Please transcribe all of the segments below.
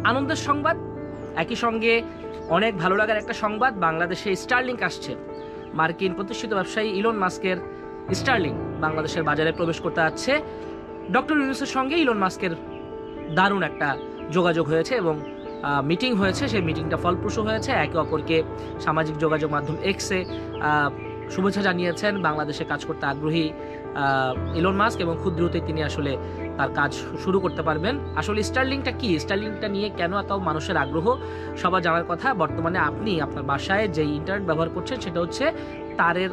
আনন্দের সংবাদ, একই সঙ্গে অনেক ভালো লাগার একটা সংবাদ, বাংলাদেশে স্টারলিংক আসছে। মার্কিন প্রতিষ্ঠিত ব্যবসায়ী ইলন মাস্কের স্টারলিংক বাংলাদেশের বাজারে প্রবেশ করতে যাচ্ছে। ডক্টর ইউনূসের সঙ্গে ইলন মাস্কের দারুণ একটা যোগাযোগ হয়েছে এবং মিটিং হয়েছে। সেই মিটিংটা ফলপ্রসূ হয়েছে। একে অপরকে সামাজিক যোগাযোগ মাধ্যম এক্সে শুভেচ্ছা জানিয়েছেন। বাংলাদেশে কাজ করতে আগ্রহী ইলন মাস্ক এবং খুব দ্রুতই তিনি আসলে তার কাজ শুরু করতে পারবেন। আসলে স্টারলিংকটা কি, স্টারলিংকটা নিয়ে কেন এত মানুষের আগ্রহ সবার জানার কথা। বর্তমানে আপনি আপনার বাসায় যে ইন্টারনেট ব্যবহার করছেন সেটা হচ্ছে তারের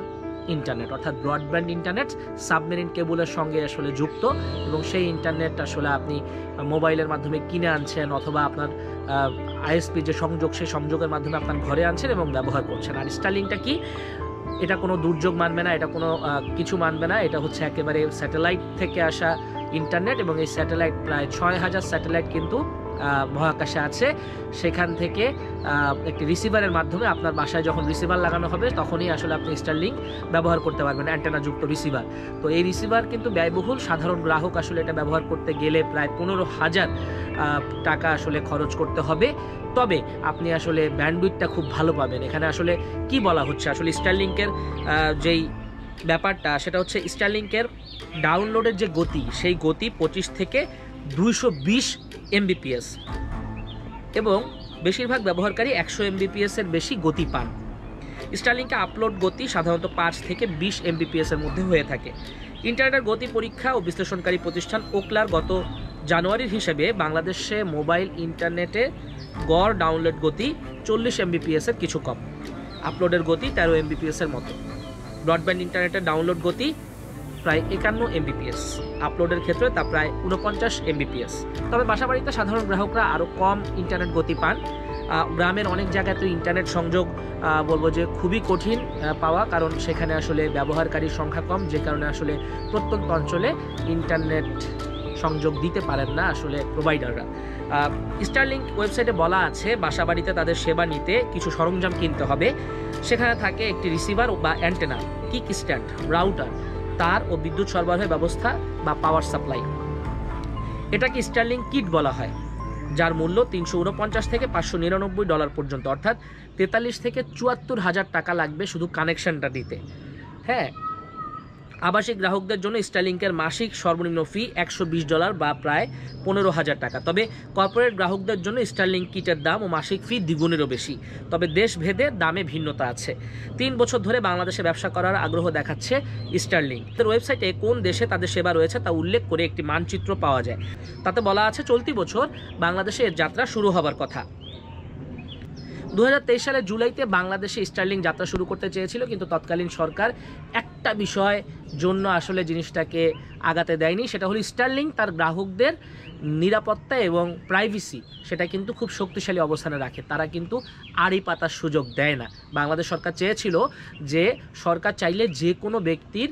ইন্টারনেট, অর্থাৎ ব্রডব্যান্ড ইন্টারনেট, সাবমেরিন কেবলের সঙ্গে আসলে যুক্ত, এবং সেই ইন্টারনেট আসলে আপনি মোবাইলের মাধ্যমে কিনে আনছেন অথবা আপনার আইএসপি যে সংযোগ, সেই সংযোগের মাধ্যমে আপনার ঘরে আনছেন এবং ব্যবহার করছেন। আর স্টারলিংকটা কি, এটা কোনো দুর্যোগ মানবে না, এটা কোনো কিছু মানবে না। এটা হচ্ছে একেবারে স্যাটেলাইট থেকে আসা ইন্টারনেট, এবং এই স্যাটেলাইট প্রায় 6000 স্যাটেলাইট কিন্তু মহাকাশে আছে। সেখান থেকে একটি রিসিভারের মাধ্যমে আপনার বাসায় যখন রিসিভার লাগানো হবে তখনই আসলে আপনি স্টারলিংক ব্যবহার করতে পারবেন, অ্যান্টেনাযুক্ত রিসিভার। তো এই রিসিভার কিন্তু ব্যয়বহুল, সাধারণ গ্রাহক আসলে এটা ব্যবহার করতে গেলে প্রায় 15,000 টাকা আসলে খরচ করতে হবে। তবে আপনি আসলে ব্যান্ডউইথটা খুব ভালো পাবেন। এখানে আসলে কি বলা হচ্ছে, আসলে স্টারলিংকের যেই ব্যাপারটা সেটা হচ্ছে স্টারলিংকের ডাউনলোডের যে গতি, সেই গতি 25 থেকে 220 MBPS, এবং বেশিরভাগ ব্যবহারকারী 100 MBPS এর বেশি গতি পান। স্টারলিংকে আপলোড গতি সাধারণত 5 থেকে 20 MBPS এর মধ্যে হয়ে থাকে। ইন্টারনেটের গতি পরীক্ষা ও বিশ্লেষণকারী প্রতিষ্ঠান ওকলার গত জানুয়ারির হিসেবে বাংলাদেশে মোবাইল ইন্টারনেটে গড় ডাউনলোড গতি 40 MBPS এর কিছু কম, আপলোডের গতি 13 MBPS এর মতো। ব্রডব্যান্ড ইন্টারনেটের ডাউনলোড গতি প্রায় 51 MBPS, আপলোডের ক্ষেত্রে তা প্রায় 49 MBPS। তবে বাসাবাড়িতে সাধারণ গ্রাহকরা আরও কম ইন্টারনেট গতি পান। গ্রামের অনেক জায়গায় তো ইন্টারনেট সংযোগ বলবো যে খুবই কঠিন পাওয়া, কারণ সেখানে আসলে ব্যবহারকারীর সংখ্যা কম, যে কারণে আসলে প্রত্যন্ত অঞ্চলে ইন্টারনেট সংযোগ দিতে পারেন না আসলে প্রোভাইডাররা। স্টারলিংক ওয়েবসাইটে বলা আছে বাসাবাড়িতে তাদের সেবা নিতে কিছু সরঞ্জাম কিনতে হবে। সেখানে থাকে একটি রিসিভার বা অ্যান্টেনা, কিক স্ট্যান্ড, রাউটার, তার ও বিদ্যুৎ সরবরাহের ব্যবস্থা বা পাওয়ার সাপ্লাই। এটাকে স্টারলিংক কিট বলা হয়, যার মূল্য $349 থেকে $599 পর্যন্ত, অর্থাৎ 43 থেকে 74,000 টাকা লাগবে শুধু কানেকশনটা দিতে। হ্যাঁ, আবাসিক গ্রাহকদের জন্য স্টারলিংকের মাসিক সর্বনিম্ন ফি $120 বা প্রায় 15,000 টাকা। তবে কর্পোরেট গ্রাহকদের জন্য স্টারলিংক কিটের দাম ও মাসিক ফি দ্বিগুণেরও বেশি। তবে দেশ ভেদে দামে ভিন্নতা আছে। 3 বছর ধরে বাংলাদেশে ব্যবসা করার আগ্রহ দেখাচ্ছে স্টারলিংক। তাদের ওয়েবসাইটে কোন দেশে তাদের সেবা রয়েছে তা উল্লেখ করে একটি মানচিত্র পাওয়া যায়। তাতে বলা আছে চলতি বছর বাংলাদেশে এর যাত্রা শুরু হবার কথা। 2023 সালের জুলাইতে বাংলাদেশে স্টারলিংক যাত্রা শুরু করতে চেয়েছিল, কিন্তু তৎকালীন সরকার একটা বিষয় জন্য আসলে জিনিসটাকে আগাতে দেয়নি। সেটা হলো স্টারলিংক তার গ্রাহকদের নিরাপত্তা এবং প্রাইভেসি সেটা কিন্তু খুব শক্তিশালী অবস্থানে রাখে। তারা কিন্তু আড়ি পাতার সুযোগ দেয় না। বাংলাদেশ সরকার চেয়েছিল যে সরকার চাইলে যে কোনো ব্যক্তির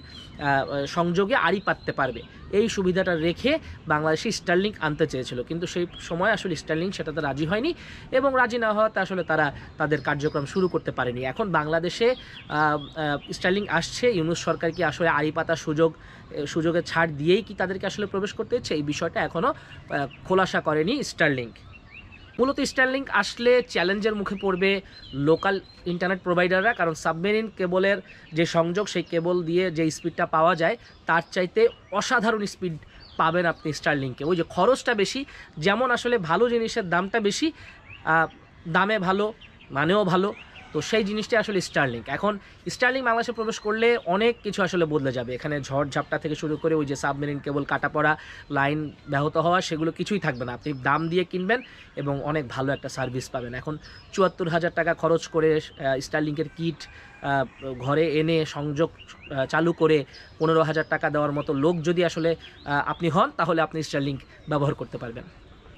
সংযোগে আড়ি পাততে পারবে, এই সুবিধাটা রেখে বাংলাদেশে স্টারলিংক আনতে চেয়েছিল, কিন্তু সেই সময় আসলে স্টারলিংক সেটাতে রাজি হয়নি, এবং রাজি না হওয়াতে আসলে তারা তাদের কার্যক্রম শুরু করতে পারেনি। এখন বাংলাদেশে স্টারলিংক আসছে, ইউনূস সরকার কি আসলে আড়ি পাতার সুযোগে ছাড় দিয়েই কি তাদেরকে আসলে প্রবেশ করতে ইচ্ছে, এই বিষয়টা এখনও খোলাসা করেনি স্টারলিংক। মূলত স্টারলিংক আসলে চ্যালেঞ্জের মুখে পড়বে লোকাল ইন্টারনেট প্রোভাইডাররা, কারণ সাবমেরিন কেবলের যে সংযোগ, সেই কেবল দিয়ে যে স্পিডটা পাওয়া যায় তার চাইতে অসাধারণ স্পিড পাবেন আপনি স্টারলিংকে। ওই যে খরচটা বেশি, যেমন আসলে ভালো জিনিসের দামটা বেশি, দামে ভালো, মানেও ভালো, তো সেই জিনিসটা আসলে স্টারলিংক। এখন স্টারলিংক বাংলাদেশে প্রবেশ করলে অনেক কিছু আসলে বদলে যাবে। এখানে ঝড় ঝাপটা থেকে শুরু করে ওই যে সাবমেরিন কেবল কাটা পড়া, লাইন ব্যাহত হওয়া, সেগুলো কিছুই থাকবে না। আপনি দাম দিয়ে কিনবেন এবং অনেক ভালো একটা সার্ভিস পাবেন। এখন 74,000 টাকা খরচ করে স্টারলিংকের কিট ঘরে এনে সংযোগ চালু করে 15,000 টাকা দেওয়ার মতো লোক যদি আসলে আপনি হন, তাহলে আপনি স্টারলিংক ব্যবহার করতে পারবেন।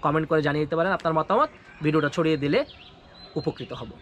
কমেন্ট করে জানিয়ে দিতে পারেন আপনার মতামত, ভিডিওটা ছড়িয়ে দিলে উপকৃত হব।